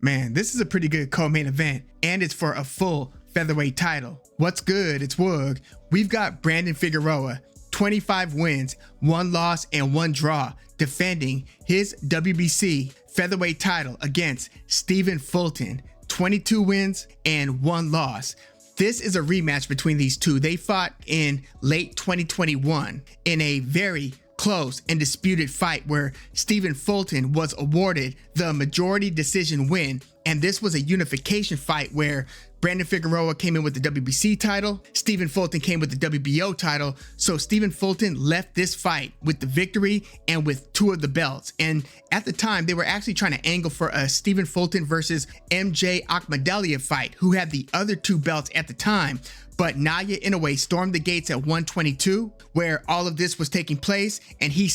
Man, this is a pretty good co-main event, and it's for a full featherweight title. What's good? It's Woog. We've got Brandon Figueroa, 25 wins, 1 loss, and 1 draw, defending his WBC featherweight title against Stephen Fulton, 22 wins and 1 loss. This is a rematch between these two. They fought in late 2021 in a very close and disputed fight where Stephen Fulton was awarded the majority decision win, and this was a unification fight where Brandon Figueroa came in with the WBC title, Stephen Fulton came with the WBO title, so Stephen Fulton left this fight with the victory and with 2 of the belts. And at the time, they were actually trying to angle for a Stephen Fulton versus MJ Akhmadaliev fight, who had the other 2 belts at the time. But Naoya Inoue stormed the gates at 122, where all of this was taking place, and he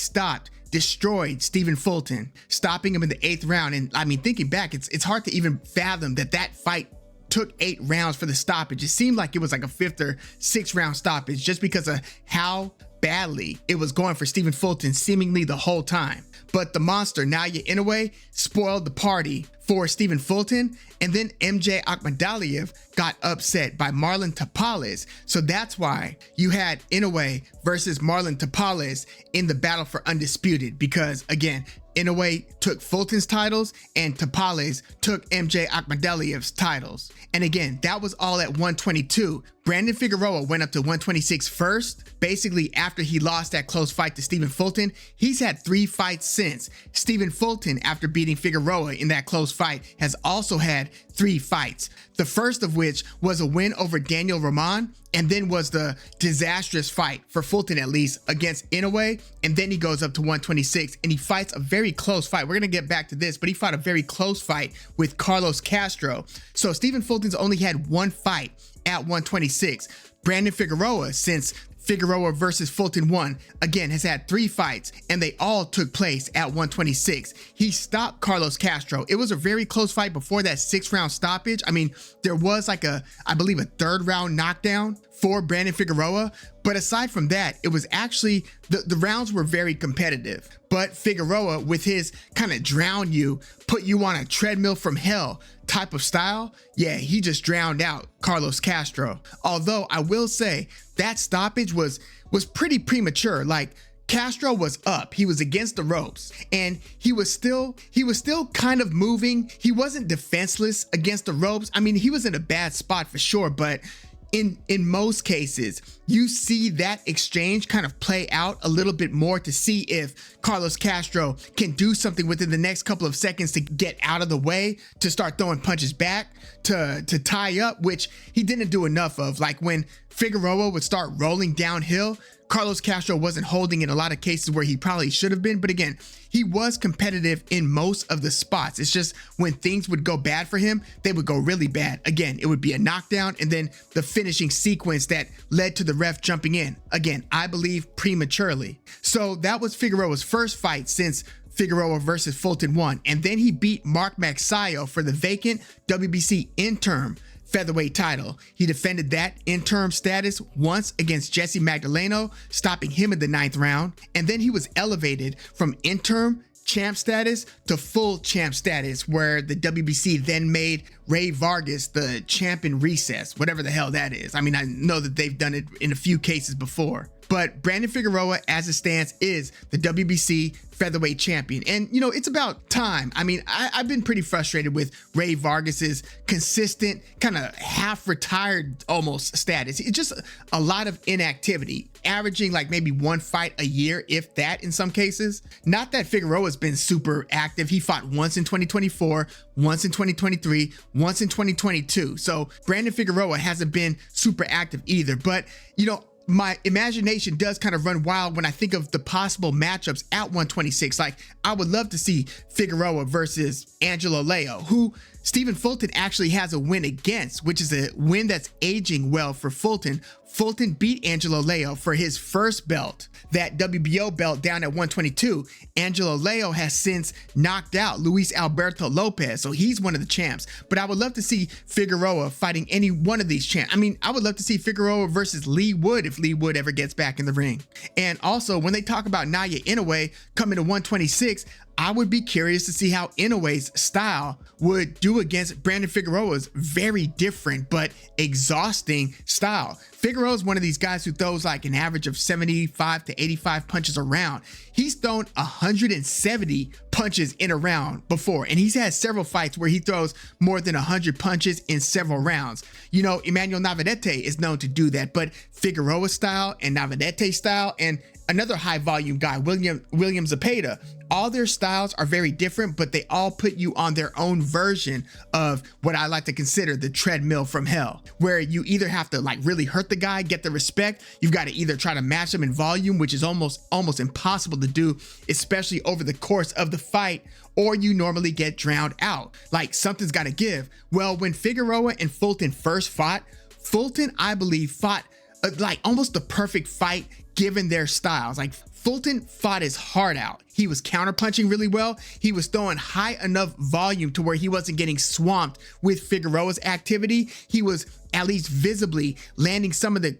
destroyed Stephen Fulton, stopping him in the 8th round. And I mean, thinking back, it's hard to even fathom that fight took 8 rounds for the stoppage. It seemed like it was like a 5th or 6th round stoppage just because of how badly it was going for Stephen Fulton seemingly the whole time. But the monster Naoya Inoue spoiled the party for Stephen Fulton, and then MJ Akhmadaliev got upset by Marlon Tapales. So that's why you had Inoue versus Marlon Tapales in the battle for undisputed, because again, Inoue took Fulton's titles and Tapales took MJ Akhmadaliev's titles. And again, that was all at 122. Brandon Figueroa went up to 126 first. Basically, after he lost that close fight to Stephen Fulton, he's had 3 fights since. Stephen Fulton, after beating Figueroa in that close fight, has also had 3 fights. The first of which was a win over Daniel Rahman, and then was the disastrous fight, for Fulton at least, against Inoue. And then he goes up to 126 and he fights a very close fight. We're gonna get back to this, but he fought a very close fight with Carlos Castro. So Stephen Fulton's only had 1 fight at 126. Brandon Figueroa, since Figueroa versus Fulton 1, again, has had 3 fights, and they all took place at 126. He stopped Carlos Castro. It was a very close fight before that 6th round stoppage. I mean, there was like I believe a 3rd round knockdown for Brandon Figueroa. But aside from that, it was actually, the rounds were very competitive. But Figueroa, with his kind of drown you, put you on a treadmill from hell type of style, yeah, he just drowned out Carlos Castro. Although I will say that stoppage was pretty premature. Like, Castro was up, he was against the ropes, and he was still kind of moving. He wasn't defenseless against the ropes. I mean, he was in a bad spot for sure, but in most cases, you see that exchange kind of play out a little bit more to see if Carlos Castro can do something within the next couple of seconds to get out of the way, to start throwing punches back, to tie up, which he didn't do enough of. Like when Figueroa would start rolling downhill, Carlos Castro wasn't holding in a lot of cases where he probably should have been. But again, he was competitive in most of the spots. It's just when things would go bad for him, they would go really bad. Again, it would be a knockdown and then the finishing sequence that led to the ref jumping in. Again, I believe prematurely. So that was Figueroa's first fight since Figueroa versus Fulton 1. And then he beat Mark Magsayo for the vacant WBC interim featherweight title. He defended that interim status once against Jesse Magdaleno, stopping him in the 9th round. And then he was elevated from interim champ status to full champ status, where the WBC then made Ray Vargas the champ in recess, whatever the hell that is. I mean, I know that they've done it in a few cases before. But Brandon Figueroa, as it stands, is the WBC featherweight champion. And, you know, it's about time. I mean, I've been pretty frustrated with Ray Vargas's consistent, kind of half-retired almost status. It's just a lot of inactivity, averaging like maybe 1 fight a year, if that in some cases. Not that Figueroa's been super active. He fought once in 2024, once in 2023, once in 2022. So Brandon Figueroa hasn't been super active either. But, you know, my imagination does kind of run wild when I think of the possible matchups at 126. Like, I would love to see Figueroa versus Angelo Leo, who Stephen Fulton actually has a win against, which is a win that's aging well for Fulton. Fulton beat Angelo Leo for his first belt, that WBO belt, down at 122. Angelo Leo has since knocked out Luis Alberto Lopez, so he's one of the champs. But I would love to see Figueroa fighting any one of these champs. I mean, I would love to see Figueroa versus Lee Wood if Lee Wood ever gets back in the ring. And also, when they talk about Naoya Inoue coming to 126, I would be curious to see how Inoue's style would do against Brandon Figueroa's very different but exhausting style. Figueroa is one of these guys who throws like an average of 75 to 85 punches a round. He's thrown 170 punches in a round before, and he's had several fights where he throws more than 100 punches in several rounds. You know, Emmanuel Navarrete is known to do that, but Figueroa style and Navarrete style and another high volume guy, William Zepeda, all their styles are very different, but they all put you on their own version of what I like to consider the treadmill from hell, where you either have to like really hurt the guy, get the respect. You've got to either try to match him in volume, which is almost impossible to do, especially over the course of the fight, or you normally get drowned out. Like, something's got to give. Well, when Figueroa and Fulton first fought, Fulton, I believe, fought like almost the perfect fight given their styles. Like, Fulton fought his heart out. He was counterpunching really well. He was throwing high enough volume to where he wasn't getting swamped with Figueroa's activity. He was at least visibly landing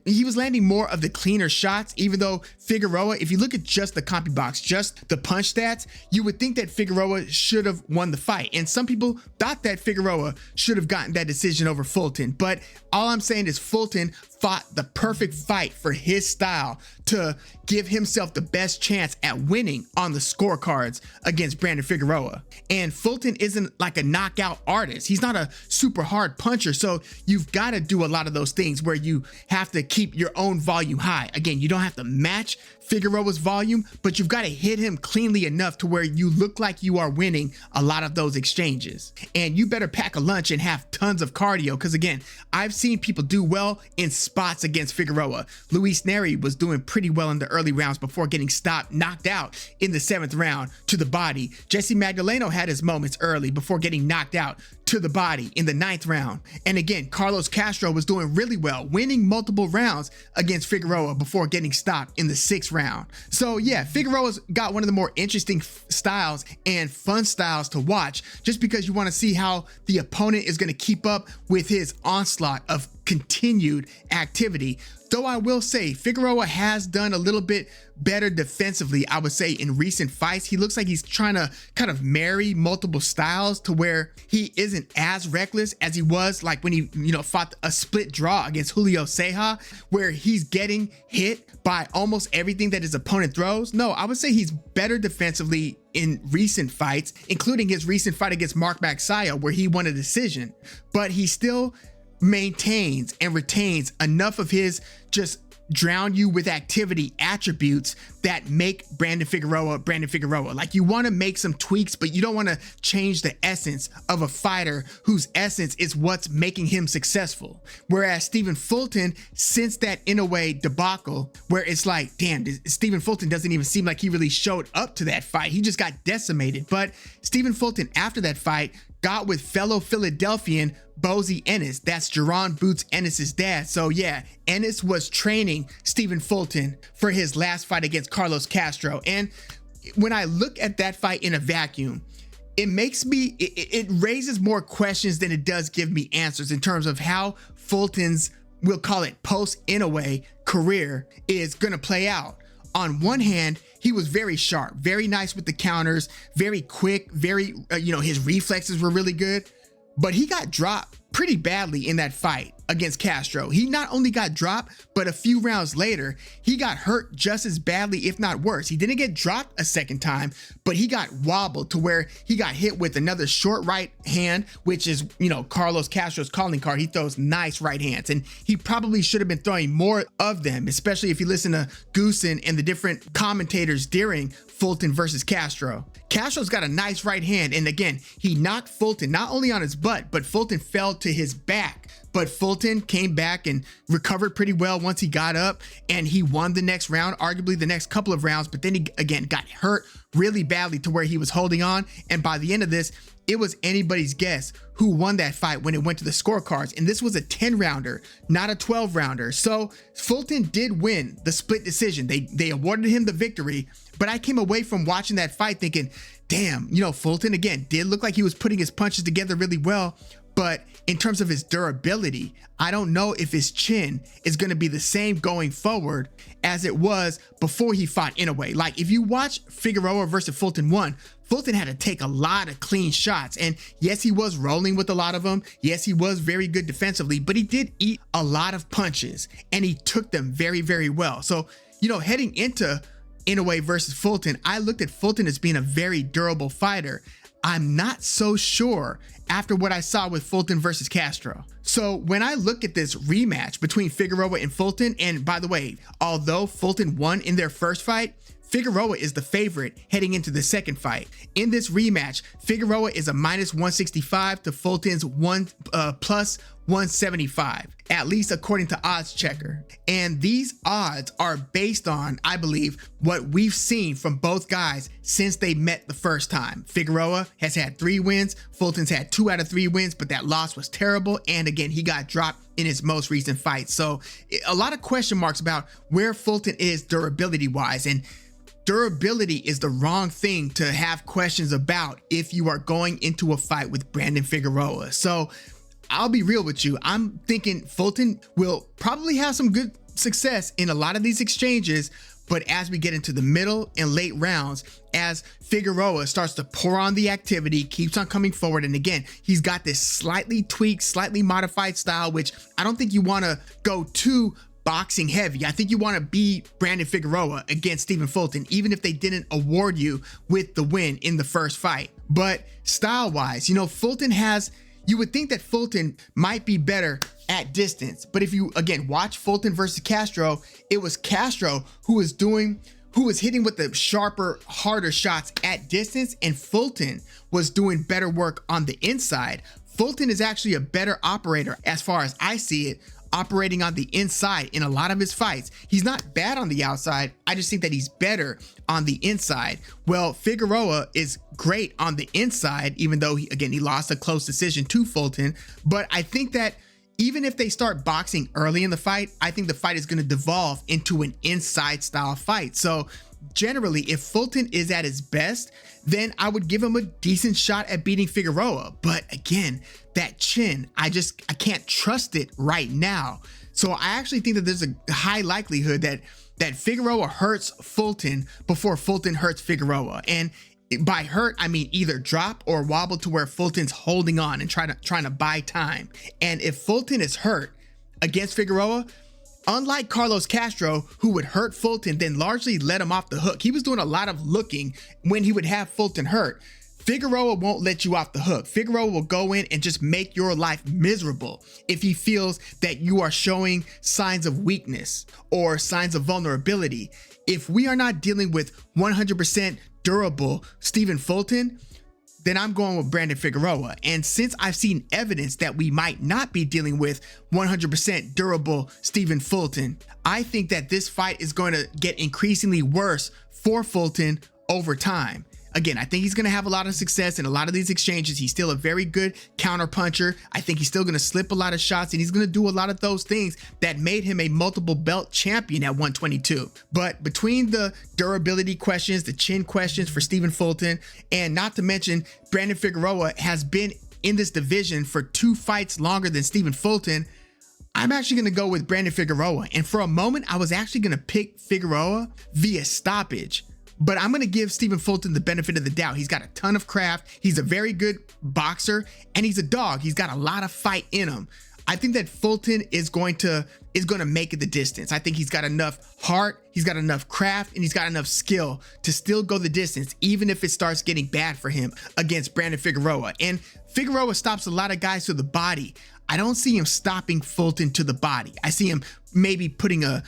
he was landing more of the cleaner shots, even though Figueroa, if you look at just the CompuBox, just the punch stats, you would think that Figueroa should have won the fight. And some people thought that Figueroa should have gotten that decision over Fulton. But all I'm saying is Fulton fought the perfect fight for his style to give himself the best chance at winning on the scorecards against Brandon Figueroa. And Fulton isn't like a knockout artist. He's not a super hard puncher. So you've got to do a lot of those things where you have to keep your own volume high. Again, you don't have to match Figueroa's volume, but you've got to hit him cleanly enough to where you look like you are winning a lot of those exchanges. And you better pack a lunch and have tons of cardio, because again, I've seen people do well in spots against Figueroa. Luis Neri was doing pretty well in the early rounds before getting knocked out in the 7th round to the body. Jesse Magdaleno had his moments early before getting knocked out to the body in the 9th round. And again, Carlos Castro was doing really well, winning multiple rounds against Figueroa before getting stopped in the 6th round. So yeah, Figueroa's got one of the more interesting styles and fun styles to watch, just because you want to see how the opponent is going to keep up with his onslaught of continued activity. Though I will say Figueroa has done a little bit better defensively, I would say, in recent fights. He looks like he's trying to kind of marry multiple styles to where he isn't as reckless as he was like when he, fought a split draw against Julio Ceja, where he's getting hit by almost everything that his opponent throws. No, I would say he's better defensively in recent fights, including his recent fight against Mark Magsayo, where he won a decision, but he still maintains and retains enough of his just drown you with activity attributes that make Brandon Figueroa. Like, you want to make some tweaks, but you don't want to change the essence of a fighter whose essence is what's making him successful. Whereas Stephen Fulton, since that Inoue debacle, where it's like, damn, Stephen Fulton doesn't even seem like he really showed up to that fight. He just got decimated. But Stephen Fulton, after that fight, got with fellow Philadelphian Bozy Ennis. That's Jaron Boots Ennis's dad. So yeah, Ennis was training Stephen Fulton for his last fight against Carlos Castro. And when I look at that fight in a vacuum, it makes me, it raises more questions than it does give me answers in terms of how Fulton's, we'll call it post-Inoue career, is gonna play out. On one hand, he was very sharp, very nice with the counters, very quick, his reflexes were really good, but he got dropped pretty badly in that fight against Castro. He not only got dropped, but a few rounds later, he got hurt just as badly, if not worse. He didn't get dropped a second time, but he got wobbled to where he got hit with another short right hand, which is, Carlos Castro's calling card. He throws nice right hands, and he probably should have been throwing more of them, especially if you listen to Goosen and the different commentators during Fulton versus Castro. Castro's got a nice right hand, and again, he knocked Fulton not only on his butt, but Fulton fell to his back. But Fulton came back and recovered pretty well once he got up, and he won the next round, arguably the next couple of rounds, but then he again got hurt really badly to where he was holding on. And by the end of this, it was anybody's guess who won that fight when it went to the scorecards. And this was a 10-rounder, not a 12-rounder. So Fulton did win the split decision. They awarded him the victory, but I came away from watching that fight thinking, damn, Fulton again did look like he was putting his punches together really well, But in terms of his durability, I don't know if his chin is going to be the same going forward as it was before he fought Inoue. Like, if you watch Figueroa versus Fulton 1, Fulton had to take a lot of clean shots. And yes, he was rolling with a lot of them. Yes, he was very good defensively, but he did eat a lot of punches and he took them very, very well. So, you know, heading into Inoue versus Fulton, I looked at Fulton as being a very durable fighter. I'm not so sure after what I saw with Fulton versus Castro. So when I look at this rematch between Figueroa and Fulton, and by the way, although Fulton won in their first fight, Figueroa is the favorite heading into the second fight. In this rematch, Figueroa is a -165 to Fulton's plus 175, at least according to Odds Checker. And these odds are based on, I believe, what we've seen from both guys since they met the first time. Figueroa has had 3 wins, Fulton's had 2 out of 3 wins, but that loss was terrible. And again, he got dropped in his most recent fight. So a lot of question marks about where Fulton is durability wise. And durability is the wrong thing to have questions about if you are going into a fight with Brandon Figueroa. So I'll be real with you. I'm thinking Fulton will probably have some good success in a lot of these exchanges, but as we get into the middle and late rounds, as Figueroa starts to pour on the activity, keeps on coming forward, and again, he's got this slightly tweaked, slightly modified style, which I don't think you want to go too boxing heavy. I think you want to beat Brandon Figueroa against Stephen Fulton, even if they didn't award you with the win in the first fight. But style wise, you know, Fulton has, you would think that Fulton might be better at distance. But if you, again, watch Fulton versus Castro, it was Castro who was hitting with the sharper, harder shots at distance, and Fulton was doing better work on the inside. Fulton is actually a better operator as far as I see it, operating on the inside in a lot of his fights. He's not bad on the outside. I just think that he's better on the inside. Well, Figueroa is great on the inside, even though he lost a close decision to Fulton. But I think that even if they start boxing early in the fight, I think the fight is going to devolve into an inside style fight. So generally, if Fulton is at his best, then I would give him a decent shot at beating Figueroa. But again, that chin, I can't trust it right now. So I actually think that there's a high likelihood that Figueroa hurts Fulton before Fulton hurts Figueroa. And by hurt, I mean either drop or wobble to where Fulton's holding on and trying to buy time. And if Fulton is hurt against Figueroa, unlike Carlos Castro, who would hurt Fulton, then largely let him off the hook. He was doing a lot of looking when he would have Fulton hurt. Figueroa won't let you off the hook. Figueroa will go in and just make your life miserable if he feels that you are showing signs of weakness or signs of vulnerability. If we are not dealing with 100% durable Stephen Fulton, then I'm going with Brandon Figueroa. And since I've seen evidence that we might not be dealing with 100% durable Stephen Fulton, I think that this fight is going to get increasingly worse for Fulton over time. Again, I think he's going to have a lot of success in a lot of these exchanges. He's still a very good counter puncher. I think he's still going to slip a lot of shots, and he's going to do a lot of those things that made him a multiple belt champion at 122. But between the durability questions, the chin questions for Stephen Fulton, and not to mention Brandon Figueroa has been in this division for 2 fights longer than Stephen Fulton, I'm actually going to go with Brandon Figueroa. And for a moment, I was actually going to pick Figueroa via stoppage. But I'm going to give Stephen Fulton the benefit of the doubt. He's got a ton of craft. He's a very good boxer, and he's a dog. He's got a lot of fight in him. I think that Fulton is going to make it the distance. I think he's got enough heart, he's got enough craft, and he's got enough skill to still go the distance, even if it starts getting bad for him against Brandon Figueroa. And Figueroa stops a lot of guys to the body. I don't see him stopping Fulton to the body. I see him maybe putting a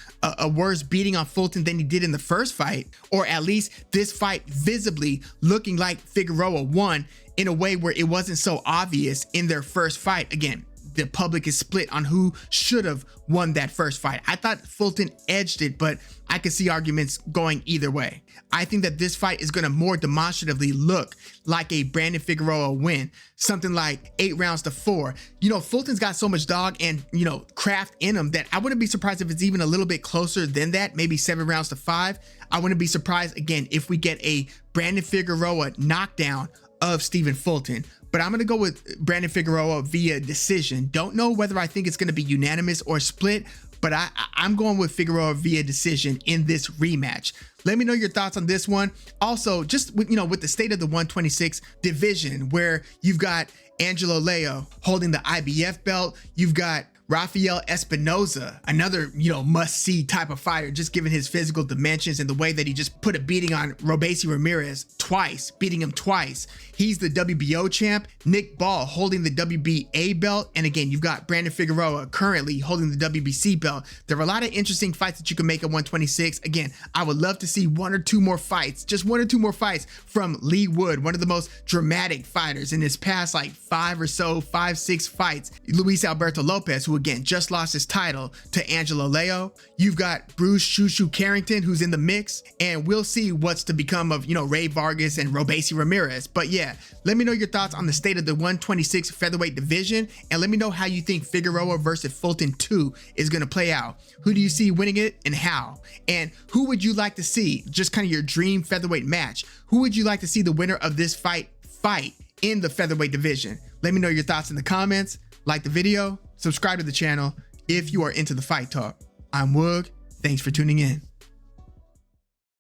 worse beating on Fulton than he did in the first fight, or at least this fight visibly looking like Figueroa won in a way where it wasn't so obvious in their first fight. Again, the public is split on who should have won that first fight. I thought Fulton edged it, but I could see arguments going either way. I think that this fight is going to more demonstratively look like a Brandon Figueroa win, something like 8 rounds to 4. You know, Fulton's got so much dog and, you know, craft in him that I wouldn't be surprised if it's even a little bit closer than that, maybe 7 rounds to 5. I wouldn't be surprised, again, if we get a Brandon Figueroa knockdown of Stephen Fulton. But I'm going to go with Brandon Figueroa via decision. Don't know whether I think it's going to be unanimous or split, but I'm going with Figueroa via decision in this rematch. Let me know your thoughts on this one. Also, just with the state of the 126 division, where you've got Angelo Leo holding the IBF belt, you've got Rafael Espinoza, another, must-see type of fighter, just given his physical dimensions and the way that he just put a beating on Robeisy Ramirez beating him twice. He's the WBO champ. Nick Ball holding the WBA belt. And again, you've got Brandon Figueroa currently holding the WBC belt. There are a lot of interesting fights that you can make at 126. Again, I would love to see one or two more fights from Lee Wood, one of the most dramatic fighters in his past like 5-6 fights. Luis Alberto Lopez, who again just lost his title to Angelo Leo. You've got Bruce Shushu Carrington, who's in the mix, and we'll see what's to become of Ray Vargas and Robeisy Ramirez. But yeah, let me know your thoughts on the state of the 126 featherweight division, and let me know how you think Figueroa versus Fulton 2 is going to play out. Who do you see winning it and how? And who would you like to see, just kind of your dream featherweight match? Who would you like to see the winner of this fight in the featherweight division? Let me know your thoughts in the comments. Like the video, subscribe to the channel if you are into the fight talk. I'm Woog. Thanks for tuning in.